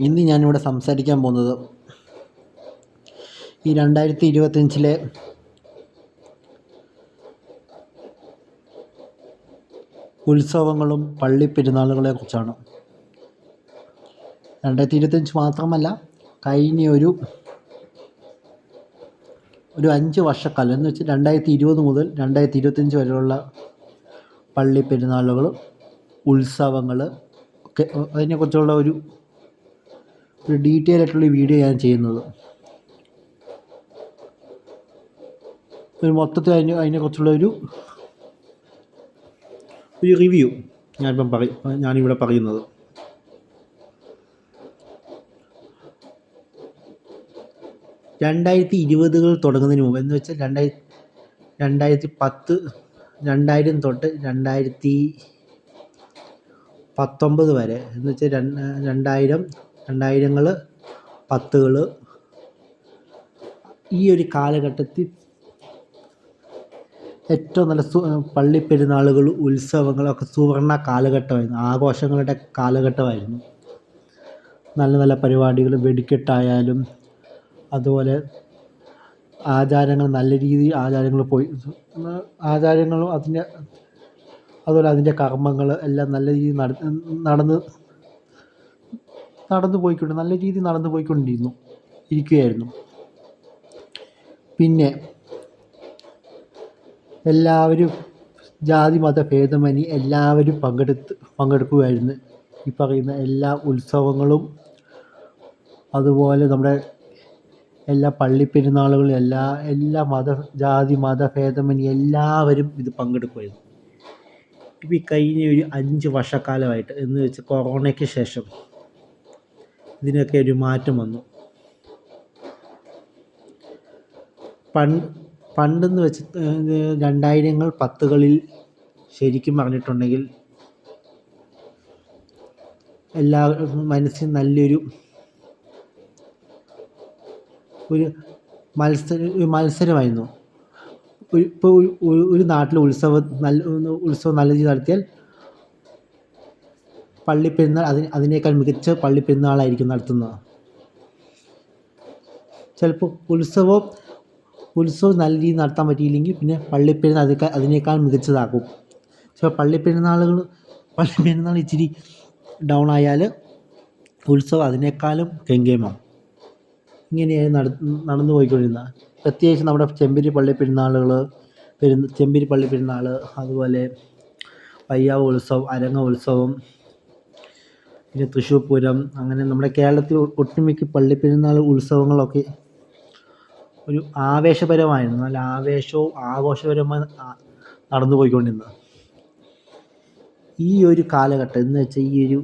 ഇന്ന് ഞാനിവിടെ സംസാരിക്കാൻ പോകുന്നത് ഈ 2025 ഉത്സവങ്ങളും പള്ളിപ്പെരുന്നാളുകളെ കുറിച്ചാണ്. 2025 മാത്രമല്ല, കഴിഞ്ഞ ഒരു 5 വർഷക്കാലം എന്ന് വെച്ചാൽ 2020 മുതൽ 2025 വരെയുള്ള പള്ളിപ്പെരുന്നാളുകൾ, ഉത്സവങ്ങൾ ഒക്കെ അതിനെക്കുറിച്ചുള്ള ഒരു ഡീറ്റെയിൽ ആയിട്ടുള്ള വീഡിയോ ഞാൻ ചെയ്യുന്നത്. ഒരു മൊത്തത്തിൽ അതിനെക്കുറിച്ചുള്ള ഒരു റിവ്യൂ ഞാനിവിടെ പറയുന്നത്. രണ്ടായിരത്തി 20 തുടങ്ങുന്നതിന് മുമ്പ് എന്ന് വെച്ചാൽ 2010 2000 തൊട്ട് 2019 വരെ എന്ന് വെച്ചാൽ 2000 10 ഈ ഒരു കാലഘട്ടത്തിൽ ഏറ്റവും നല്ല പള്ളിപ്പെരുന്നാളുകൾ, ഉത്സവങ്ങളൊക്കെ സുവർണ്ണ കാലഘട്ടമായിരുന്നു, ആഘോഷങ്ങളുടെ കാലഘട്ടമായിരുന്നു. നല്ല നല്ല പരിപാടികൾ, വെടിക്കെട്ടായാലും അതുപോലെ ആചാരങ്ങൾ, നല്ല രീതിയിൽ ആചാരങ്ങളും അതുപോലെ അതിൻ്റെ കർമ്മങ്ങൾ എല്ലാം നല്ല രീതിയിൽ നല്ല രീതിയിൽ നടന്നു പോയിക്കൊണ്ടിരിക്കുകയായിരുന്നു. പിന്നെ എല്ലാവരും ജാതി മത ഭേദമന്യേ എല്ലാവരും പങ്കെടുക്കുമായിരുന്നു ഈ പറയുന്ന എല്ലാ ഉത്സവങ്ങളും. അതുപോലെ നമ്മുടെ എല്ലാ പള്ളിപ്പെരുന്നാളുകളും എല്ലാ ജാതി മത ഭേദമന്യേ എല്ലാവരും ഇത് പങ്കെടുക്കുമായിരുന്നു. ഇപ്പോൾ ഈ കഴിഞ്ഞ ഒരു 5 വർഷക്കാലമായിട്ട് എന്ന് വെച്ചാൽ കൊറോണയ്ക്ക് ശേഷം ഇതിനൊക്കെ ഒരു മാറ്റം വന്നു. പണ്ടെന്ന് വെച്ച് 2010 ശരിക്കും പറഞ്ഞിട്ടുണ്ടെങ്കിൽ എല്ലാ മനസ്സിന് നല്ലൊരു മത്സരമായിരുന്നു. ഇപ്പോൾ ഒരു നാട്ടിൽ ഉത്സവം നല്ല രീതിയിൽ നടത്തിയാൽ പള്ളിപ്പെരുന്നാൾ അതിനേക്കാൾ മികച്ച പള്ളിപ്പെരുന്നാളായിരിക്കും നടത്തുന്നത്. ചിലപ്പോൾ ഉത്സവം നല്ല രീതിയിൽ നടത്താൻ പറ്റിയില്ലെങ്കിൽ പിന്നെ പള്ളിപ്പെരുന്നാൾ അതിനേക്കാൾ മികച്ചതാക്കും. ചിലപ്പോൾ പള്ളിപ്പെരുന്നാൾ ഇച്ചിരി ഡൗൺ ആയാൽ ഉത്സവം അതിനേക്കാളും കെങ്കേമം. ഇങ്ങനെയായി നടന്നു പോയിക്കൊണ്ടിരുന്നത്. പ്രത്യേകിച്ച് നമ്മുടെ ചെമ്പേരി പള്ളിപ്പെരുന്നാൾ, അതുപോലെ പയ്യാവ് ഉത്സവം, അരങ്ങ ഉത്സവം, പിന്നെ തൃശ്ശൂർ പൂരം, അങ്ങനെ നമ്മുടെ കേരളത്തിൽ ഒട്ടുമിക്ക പള്ളിപ്പെരുന്നാൾ ഉത്സവങ്ങളൊക്കെ ഒരു ആവേശപരമായിരുന്നു. നല്ല ആവേശവും ആഘോഷപരമായി നടന്നു പോയിക്കൊണ്ടിരുന്നത്. ഈ ഒരു കാലഘട്ടം എന്ന് വെച്ചാൽ ഈ ഒരു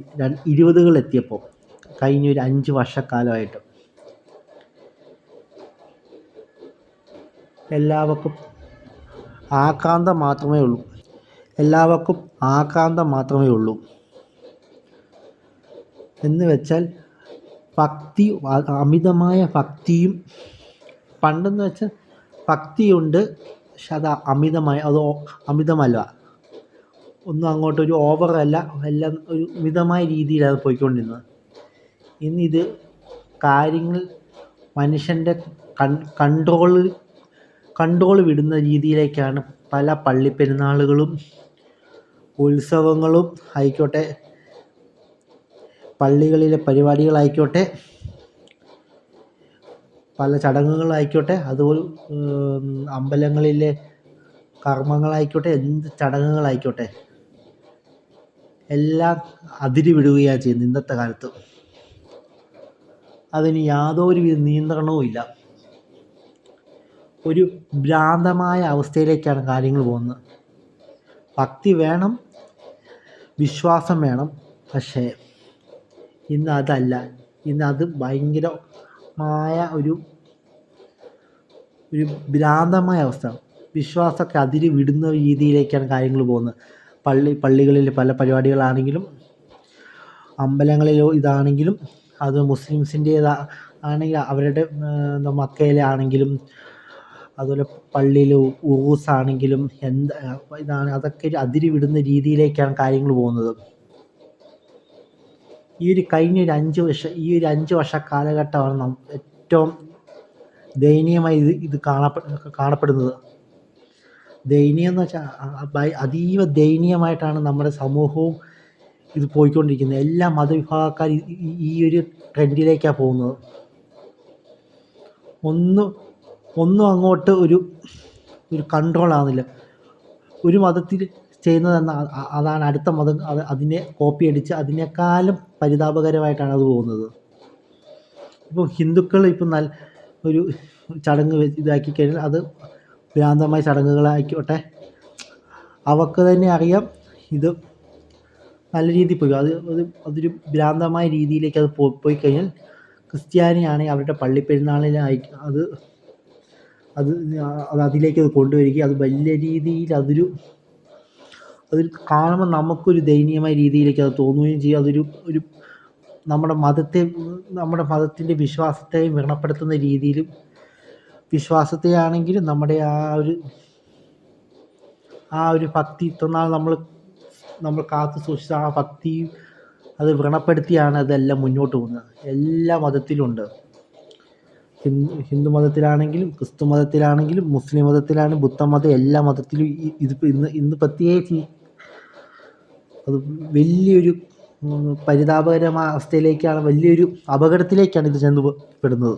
20 എത്തിയപ്പോൾ, കഴിഞ്ഞ ഒരു 5 വർഷക്കാലമായിട്ട് എല്ലാവർക്കും ആക്രാന്തം മാത്രമേ ഉള്ളൂ. എന്ന് വെച്ചാൽ അമിതമായ ഭക്തിയും. പണ്ടെന്ന് വെച്ചാൽ ഭക്തിയുണ്ട്, പക്ഷെ അത് അമിതമല്ല, ഒന്നും അങ്ങോട്ടൊരു ഓവറല്ല, എല്ലാം ഒരു മിതമായ രീതിയിലാണ് പോയിക്കൊണ്ടിരുന്നത്. ഇന്നിത് കാര്യങ്ങൾ മനുഷ്യൻ്റെ കൺട്രോൾ വിടുന്ന രീതിയിലേക്കാണ് പല പള്ളിപ്പെരുന്നാളുകളും ഉത്സവങ്ങളും ആയിക്കോട്ടെ, പള്ളികളിലെ പരിപാടികളായിക്കോട്ടെ, പല ചടങ്ങുകളായിക്കോട്ടെ, അതുപോലെ അമ്പലങ്ങളിലെ കർമ്മങ്ങളായിക്കോട്ടെ, എന്ത് ചടങ്ങുകളായിക്കോട്ടെ, എല്ലാം അതിര് വിടുകയാണ് ചെയ്യുന്നത് ഇന്നത്തെ കാലത്ത്. അതിന് യാതൊരു നിയന്ത്രണവും ഇല്ല. ഒരു ഭ്രാന്തമായ അവസ്ഥയിലേക്കാണ് കാര്യങ്ങൾ പോകുന്നത്. ഭക്തി വേണം, വിശ്വാസം വേണം, പക്ഷേ ഇന്ന് അതല്ല. ഇന്ന് അത് ഭയങ്കരമായ ഒരു ഭ്രാന്തമായ അവസ്ഥ. വിശ്വാസമൊക്കെ അതിര് വിടുന്ന രീതിയിലേക്കാണ് കാര്യങ്ങൾ പോകുന്നത്. പള്ളികളിൽ പല പരിപാടികളാണെങ്കിലും, അമ്പലങ്ങളിലോ ഇതാണെങ്കിലും, അത് മുസ്ലിംസിൻ്റേതാണെങ്കിൽ അവരുടെ മക്കയിലാണെങ്കിലും, അതുപോലെ പള്ളിയിൽ ഉറൂസാണെങ്കിലും ഇതാണ്, അതൊക്കെ അതിര് വിടുന്ന രീതിയിലേക്കാണ് കാര്യങ്ങൾ പോകുന്നത്. ഈ ഒരു 5 വർഷ കാലഘട്ടമാണ് ഏറ്റവും ദയനീയമായി ഇത് കാണപ്പെടുന്നത്. ദയനീയം എന്ന് വെച്ചാൽ അതീവ ദയനീയമായിട്ടാണ് നമ്മുടെ സമൂഹവും ഇത് പോയിക്കൊണ്ടിരിക്കുന്നത്. എല്ലാ മതവിഭാഗക്കാരും ഈ ഒരു ട്രെൻഡിലേക്കാണ് പോകുന്നത്. ഒന്നും അങ്ങോട്ട് ഒരു കൺട്രോൾ ആവുന്നില്ല. ഒരു മതത്തിൽ ചെയ്യുന്നതെന്ന് അതാണ് അടുത്ത മതം അതിനെ കോപ്പി അടിച്ച് അതിനേക്കാളും പരിതാപകരമായിട്ടാണ് അത് പോകുന്നത്. ഇപ്പോൾ ഹിന്ദുക്കൾ ഇപ്പം ഒരു ചടങ്ങ് ഇതാക്കി കഴിഞ്ഞാൽ അത് ഭ്രാന്തമായ ചടങ്ങുകളായിക്കോട്ടെ, അവർക്ക് തന്നെ അറിയാം ഇത് നല്ല രീതിയിൽ പോയി. അതൊരു ഭ്രാന്തമായ രീതിയിലേക്ക് അത് പോയി കഴിഞ്ഞാൽ ക്രിസ്ത്യാനിയാണെങ്കിൽ അവരുടെ പള്ളിപ്പെരുന്നാളിനായി അത് അതിലേക്ക് അത് കൊണ്ടുവരികയും അത് വലിയ രീതിയിൽ അതൊരു കാണുമ്പോൾ നമുക്കൊരു ദയനീയമായ രീതിയിലേക്ക് അത് തോന്നുകയും ചെയ്യും. ഒരു നമ്മുടെ മതത്തിൻ്റെ വിശ്വാസത്തെയും വ്രണപ്പെടുത്തുന്ന രീതിയിലും, വിശ്വാസത്തെയാണെങ്കിലും നമ്മുടെ ആ ഒരു ഭക്തി ഇത്രനാൾ നമ്മൾ കാത്തു സൂക്ഷിച്ച ആ ഭക്തി അത് വ്രണപ്പെടുത്തിയാണ് അതെല്ലാം മുന്നോട്ട് പോകുന്നത്. എല്ലാ മതത്തിലുമുണ്ട്. ഹിന്ദു മതത്തിലാണെങ്കിലും ക്രിസ്തു മതത്തിലാണെങ്കിലും മുസ്ലിം മതത്തിലാണെങ്കിലും ബുദ്ധമതം, എല്ലാ മതത്തിലും ഇതിപ്പോൾ ഇന്ന് പ്രത്യേകിച്ച് അത് വലിയൊരു പരിതാപകരമായ അവസ്ഥയിലേക്കാണ്, വലിയൊരു അപകടത്തിലേക്കാണ് ഇത് ചെന്നപ്പെടുന്നത്.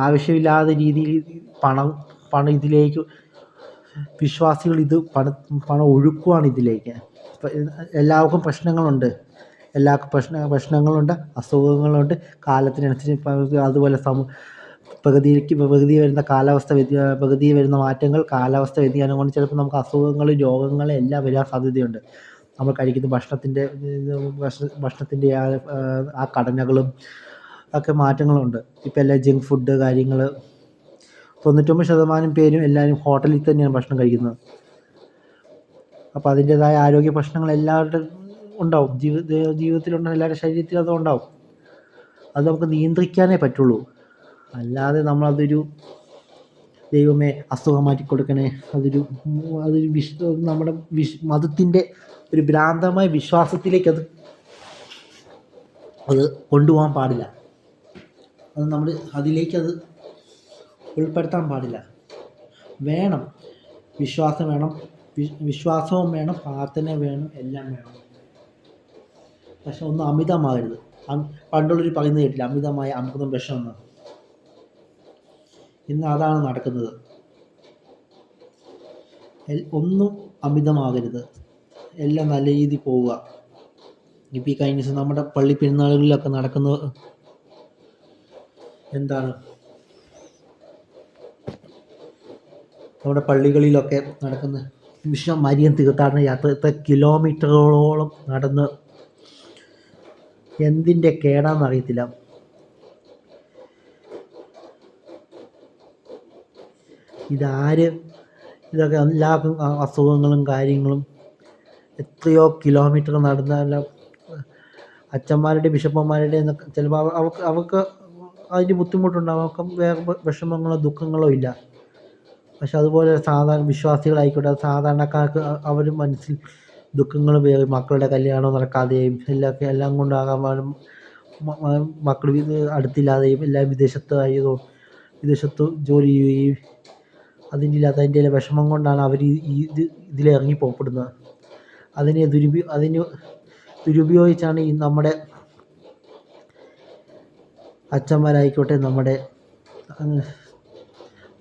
ആവശ്യമില്ലാത്ത രീതിയിൽ പണം ഇതിലേക്ക് വിശ്വാസികൾ പണം ഒഴുക്കുവാണ് ഇതിലേക്ക്. എല്ലാവർക്കും പ്രശ്നങ്ങളുണ്ട്, പ്രശ്നങ്ങളുണ്ട്, അസുഖങ്ങളുണ്ട്, കാലത്തിനനുസരിച്ച് അതുപോലെ പ്രകൃതി വരുന്ന പ്രകൃതിയിൽ വരുന്ന മാറ്റങ്ങൾ, കാലാവസ്ഥ വ്യതിയാനം കൊണ്ട് ചിലപ്പോൾ നമുക്ക് അസുഖങ്ങൾ, രോഗങ്ങൾ എല്ലാം വരാൻ സാധ്യതയുണ്ട്. നമ്മൾ കഴിക്കുന്ന ഭക്ഷണത്തിൻ്റെ ആ ഘടനകളും ഒക്കെ മാറ്റങ്ങളുണ്ട്. ഇപ്പോൾ എല്ലാം ജങ്ക് ഫുഡ് കാര്യങ്ങൾ, 99% പേരും എല്ലാവരും ഹോട്ടലിൽ തന്നെയാണ് ഭക്ഷണം കഴിക്കുന്നത്. അപ്പോൾ അതിൻ്റേതായ ആരോഗ്യ പ്രശ്നങ്ങൾ എല്ലാവരുടെയും ഉണ്ടാവും. ജീവിതത്തിലുണ്ടാവും, എല്ലാവരുടെ ശരീരത്തിലും അത് ഉണ്ടാവും. അത് നമുക്ക് നിയന്ത്രിക്കാനേ പറ്റുള്ളൂ. അല്ലാതെ നമ്മളതൊരു ദൈവമേ അസുഖം മാറ്റിക്കൊടുക്കണേ, അതൊരു നമ്മുടെ മതത്തിൻ്റെ ഒരു ഭ്രാന്തമായ വിശ്വാസത്തിലേക്ക് അത് കൊണ്ടുപോകാൻ പാടില്ല. അത് നമ്മൾ അതിലേക്കത് ഉൾപ്പെടുത്താൻ പാടില്ല. വേണം, വിശ്വാസം വേണം, വിശ്വാസവും വേണം, പ്രാർത്ഥന വേണം, എല്ലാം വേണം. പക്ഷെ ഒന്നും അമിതമാകരുത്. പണ്ടുള്ളവർ പറയുന്നത് കേട്ടില്ല, അമിതമായ അമൃതം വിഷമെന്ന്. ഇന്ന് അതാണ് നടക്കുന്നത്. ഒന്നും അമിതമാകരുത്, എല്ലാം നല്ല രീതിയിൽ പോവുക. ഇപ്പോൾ ഈ കഴിഞ്ഞ ദിവസം നമ്മുടെ പള്ളി പെരുന്നാളുകളിലൊക്കെ നടക്കുന്നത് എന്താണ്, നമ്മുടെ പള്ളികളിലൊക്കെ നടക്കുന്ന വിശുദ്ധ മരിയൻ തീർത്ഥാടന യാത്ര, എത്ര കിലോമീറ്ററുകളോളം നടന്ന് എന്തിൻ്റെ കേടാണെന്നറിയത്തില്ല. ഇതൊക്കെ എല്ലാവർക്കും അസുഖങ്ങളും കാര്യങ്ങളും, എത്രയോ കിലോമീറ്റർ നടന്നാലും അച്ഛന്മാരുടെ ബിഷപ്പന്മാരുടെ എന്നൊക്കെ ചിലപ്പോൾ അവർക്ക് അതിന് ബുദ്ധിമുട്ടുണ്ടാകും. അവർക്ക് വേറെ വിഷമങ്ങളോ ദുഃഖങ്ങളോ ഇല്ല. പക്ഷെ അതുപോലെ സാധാരണ വിശ്വാസികളായിക്കോട്ടെ, സാധാരണക്കാർക്ക് അവർ മനസ്സിൽ ദുഃഖങ്ങൾ വേറെ, മക്കളുടെ കല്യാണം നടക്കാതെയും എല്ലാം കൊണ്ടാകാൻ മക്കൾ അടുത്തില്ലാതെയും എല്ലാം വിദേശത്ത് ജോലി ചെയ്യുകയും അതിൻ്റെ വിഷമം കൊണ്ടാണ് അവർ ഇതിലിറങ്ങി പുറപ്പെടുന്നത്. അതിനെ ദുരുപയോഗിച്ചാണ് ഈ നമ്മുടെ അച്ഛന്മാരായിക്കോട്ടെ, നമ്മുടെ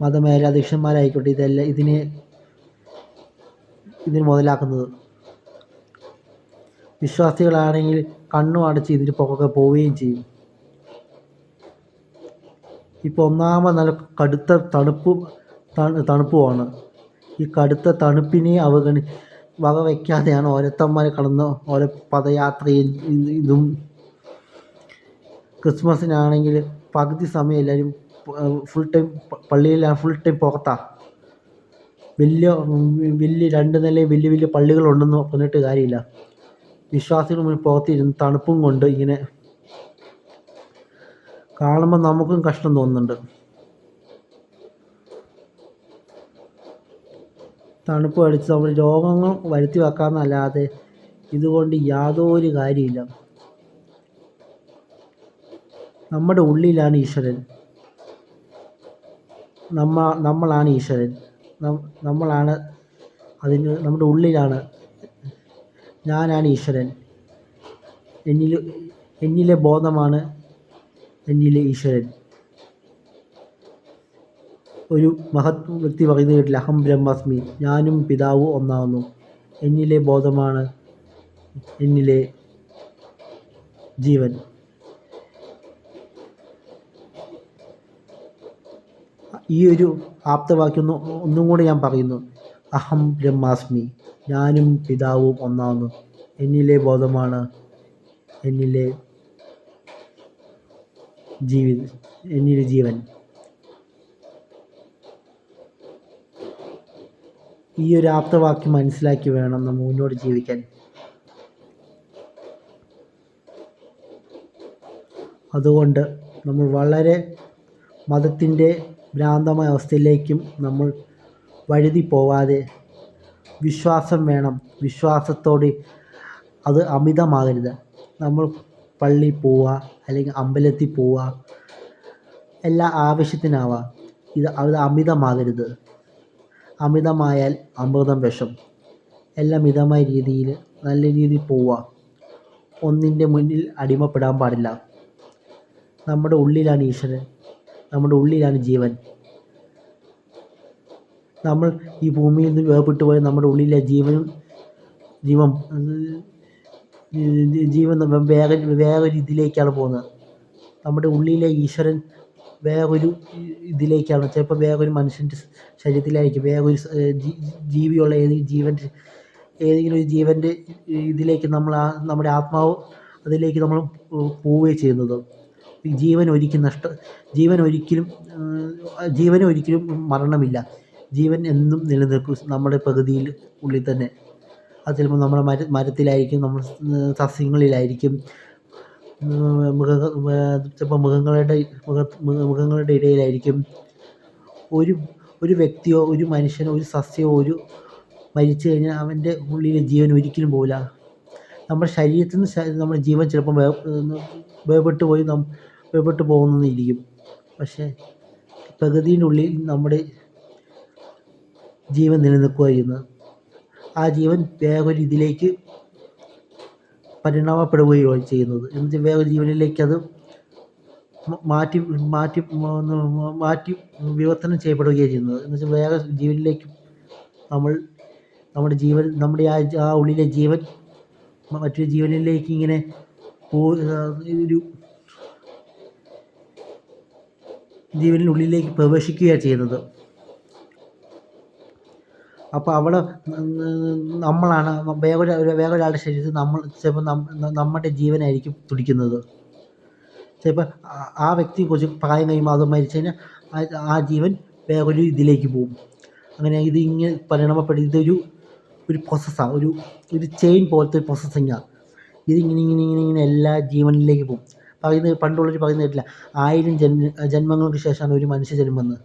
മതമേലധ്യക്ഷന്മാരായിക്കോട്ടെ, ഇതിന് മുതലാക്കുന്നത്. വിശ്വാസികളാണെങ്കിൽ കണ്ണും അടച്ച് ഇതിന് പുറകെ പോവുകയും ചെയ്യും. ഇപ്പോൾ ഒന്നാമത് നല്ല കടുത്ത തണുപ്പുമാണ്. ഈ കടുത്ത തണുപ്പിനെ വക വയ്ക്കാതെയാണ് ഓരോരുത്തന്മാർ കടന്ന് ഓരോ പദയാത്രയും ഇതും. ക്രിസ്മസിനാണെങ്കിൽ പകുതി സമയം എല്ലാവരും ഫുൾ ടൈം പുറത്താണ്. വലിയ 2 നില വലിയ പള്ളികളുണ്ടെന്ന് പറഞ്ഞിട്ട് കാര്യമില്ല. വിശ്വാസികൾ മുന്നിൽ പുറത്തിരുന്ന് തണുപ്പും കൊണ്ട് ഇങ്ങനെ കാണുമ്പോൾ നമുക്കും കഷ്ടം തോന്നുന്നുണ്ട്. തണുപ്പ് അടിച്ച് നമ്മൾ രോഗങ്ങൾ വരുത്തി വെക്കാമെന്നല്ലാതെ ഇതുകൊണ്ട് യാതൊരു കാര്യമില്ല. നമ്മുടെ ഉള്ളിലാണ് ഈശ്വരൻ. നമ്മളാണ് ഈശ്വരൻ. നമ്മളാണ് നമ്മുടെ ഉള്ളിലാണ്. ഞാനാണ് ഈശ്വരൻ. എന്നിലെ ബോധമാണ് എന്നിലെ ഈശ്വരൻ. ഒരു മഹത് വ്യക്തി പറയുന്നത് കേട്ടില്ല, അഹം ബ്രഹ്മാസ്മി, ഞാനും പിതാവും ഒന്നാകുന്നു. എന്നിലെ ബോധമാണ് എന്നിലെ ജീവൻ. ഈ ഒരു ആപ്തവാക്യം ഒന്നും കൂടി ഞാൻ പറയുന്നു. അഹം ബ്രഹ്മാസ്മി, ഞാനും പിതാവും ഒന്നാകുന്നു. എന്നിലെ ബോധമാണ് എന്നിലെ ജീവൻ. ഈ ഒരു ആപ്തവാക്യം മനസ്സിലാക്കി വേണം നമ്മൾ മുന്നോട്ട് ജീവിക്കാൻ. അതുകൊണ്ട് നമ്മൾ വളരെ മതത്തിൻ്റെ ഭ്രാന്തമായ അവസ്ഥയിലേക്കും നമ്മൾ വഴുതി പോവാതെ വിശ്വാസം വേണം. വിശ്വാസത്തോടെ അത് അമിതമാകരുത്. നമ്മൾ പള്ളിയിൽ പോവുക, അല്ലെങ്കിൽ അമ്പലത്തിൽ പോവുക, എല്ലാ ആവശ്യത്തിനാവാം. അത് അമിതമാകരുത്. അമിതമായാൽ അമൃതം വിഷം. എല്ലാം മിതമായ രീതിയിൽ നല്ല രീതിയിൽ പോവുക. ഒന്നിൻ്റെ മുന്നിൽ അടിമപ്പെടാൻ പാടില്ല. നമ്മുടെ ഉള്ളിലാണ് ഈശ്വരൻ. നമ്മുടെ ഉള്ളിലാണ് ജീവൻ. നമ്മൾ ഈ ഭൂമിയിൽ നിന്ന് വേർപെട്ടു പോയ നമ്മുടെ ഉള്ളിലെ ജീവൻ വേറൊരു ഇതിലേക്കാണ് പോകുന്നത്. നമ്മുടെ ഉള്ളിലെ ഈശ്വരൻ വേറൊരു ഇതിലേക്കാണ്. ചിലപ്പോൾ വേറൊരു മനുഷ്യൻ്റെ ശരീരത്തിലായിരിക്കും, വേറൊരു ജീവിയുള്ള ഏതെങ്കിലും ഒരു ജീവൻ്റെ ഇതിലേക്ക് നമ്മുടെ ആത്മാവ് അതിലേക്ക് നമ്മൾ പോവുകയും ചെയ്യുന്നത്. ജീവന് ഒരിക്കലും മരണമില്ല. ജീവൻ എന്നും നിലനിൽക്കും നമ്മുടെ പ്രകൃതിയിൽ ഉള്ളിൽ തന്നെ. അത് ചിലപ്പോൾ നമ്മുടെ മരത്തിലായിരിക്കും, നമ്മൾ സസ്യങ്ങളിലായിരിക്കും, ചിലപ്പോൾ മൃഗങ്ങളുടെ ഇടയിലായിരിക്കും. ഒരു വ്യക്തിയോ ഒരു മനുഷ്യനോ ഒരു സസ്യമോ മരിച്ചു കഴിഞ്ഞാൽ അവൻ്റെ ഉള്ളിലെ ജീവൻ ഒരിക്കലും പോകില്ല. നമ്മുടെ ശരീരത്തിൽ നിന്ന് നമ്മുടെ ജീവൻ ചിലപ്പോൾ വേർപെട്ട് പോകുന്നിരിക്കും. പക്ഷേ പ്രകൃതിയുടെ ഉള്ളിൽ നമ്മുടെ ജീവൻ നിലനിൽക്കുക ചെയ്യുന്നത്. ആ ജീവൻ വേറൊരു ഇതിലേക്ക് പരിണാമപ്പെടുകയാണ് ചെയ്യുന്നത്. എന്നിട്ട് വേറൊരു ജീവനിലേക്ക് അത് മാറ്റി വിവർത്തനം ചെയ്യപ്പെടുകയാണ് ചെയ്യുന്നത്. എന്നുവെച്ചാൽ വേറെ ജീവനിലേക്ക് നമ്മുടെ ആ ഉള്ളിലെ ജീവൻ മറ്റൊരു ജീവനിലേക്ക് ഇങ്ങനെ ഒരു ജീവനുള്ളിലേക്ക് പ്രവേശിക്കുകയാണ് ചെയ്യുന്നത്. അപ്പോൾ അവിടെ നമ്മളാണ് വേറൊരാളുടെ ശരീരത്തിൽ ചിലപ്പോൾ നമ്മുടെ ജീവനായിരിക്കും തുടിക്കുന്നത്. ചിലപ്പോൾ ആ വ്യക്തി കുറച്ച് പ്രായം കഴിയുമ്പോൾ അത് മരിച്ചു കഴിഞ്ഞാൽ ആ ജീവൻ വേറൊരു ഇതിലേക്ക് പോകും. അങ്ങനെ ഇതിങ്ങനെ പരിണാമപ്പെടും. ഇതൊരു പ്രോസസ്സാണ്, ഒരു ചെയിൻ പോലത്തെ ഒരു പ്രോസസ്സിങ്ങാണ്. ഇതിങ്ങനെ എല്ലാ ജീവനിലേക്ക് പോകും. പണ്ടുള്ളവർ പറയുന്നത് കേട്ടില്ല, 1000 ജന്മങ്ങൾക്ക് ശേഷമാണ് ഒരു മനുഷ്യ ജന്മമെന്ന്.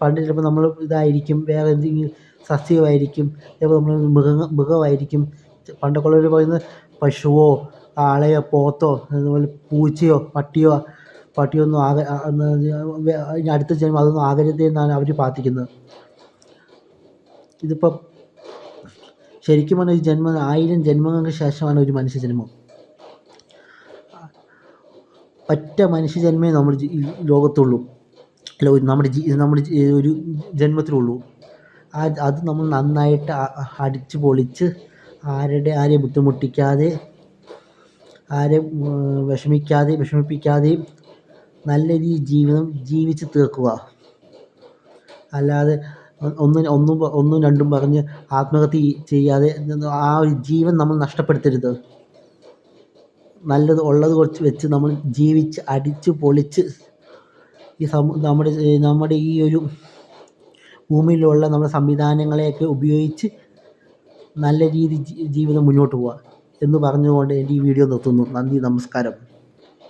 പണ്ട് ചിലപ്പോൾ നമ്മൾ ഇതായിരിക്കും, വേറെ എന്തെങ്കിലും സസ്യമായിരിക്കും, ചിലപ്പോൾ നമ്മൾ മൃഗമായിരിക്കും. പണ്ടൊക്കെ ഉള്ളവർ പറയുന്നത് പശുവോ ആളയോ പോത്തോ അതുപോലെ പൂച്ചയോ പട്ടിയൊന്നും അടുത്ത ജന്മം അതൊന്നും ആകരുത് എന്നാണ് അവർ പ്രാർത്ഥിക്കുന്നത്. ഇതിപ്പം ശരിക്കും പറഞ്ഞാൽ 1000 ജന്മങ്ങൾക്ക് ശേഷമാണ് ഒരു മനുഷ്യ ജന്മം. ഒറ്റ മനുഷ്യജന്മേ നമ്മൾ ലോകത്തുള്ളൂ, അല്ല നമ്മുടെ ഒരു ജന്മത്തിലുള്ളൂ. അത് നമ്മൾ നന്നായിട്ട് അടിച്ച് പൊളിച്ച് ആരെയും ബുദ്ധിമുട്ടിക്കാതെ, ആരെയും വിഷമിപ്പിക്കാതെയും നല്ല രീതിയിൽ ജീവിതം ജീവിച്ച് തീർക്കുക. അല്ലാതെ ഒന്നും രണ്ടും പറഞ്ഞ് ആത്മഹത്യ ചെയ്യാതെ ആ ഒരു ജീവൻ നമ്മൾ നഷ്ടപ്പെടുത്തരുത്. നല്ലത് ഉള്ളത് കുറച്ച് വെച്ച് നമ്മൾ ജീവിച്ച് അടിച്ച് പൊളിച്ച് നമ്മുടെ ഈ ഒരു ഭൂമിയിലുള്ള നമ്മുടെ സംവിധാനങ്ങളെയൊക്കെ ഉപയോഗിച്ച് നല്ല രീതിയിൽ ജീവിതം മുന്നോട്ട് പോവുക എന്ന് പറഞ്ഞുകൊണ്ട് എൻ്റെ ഈ വീഡിയോ നിർത്തുന്നു. നന്ദി, നമസ്കാരം.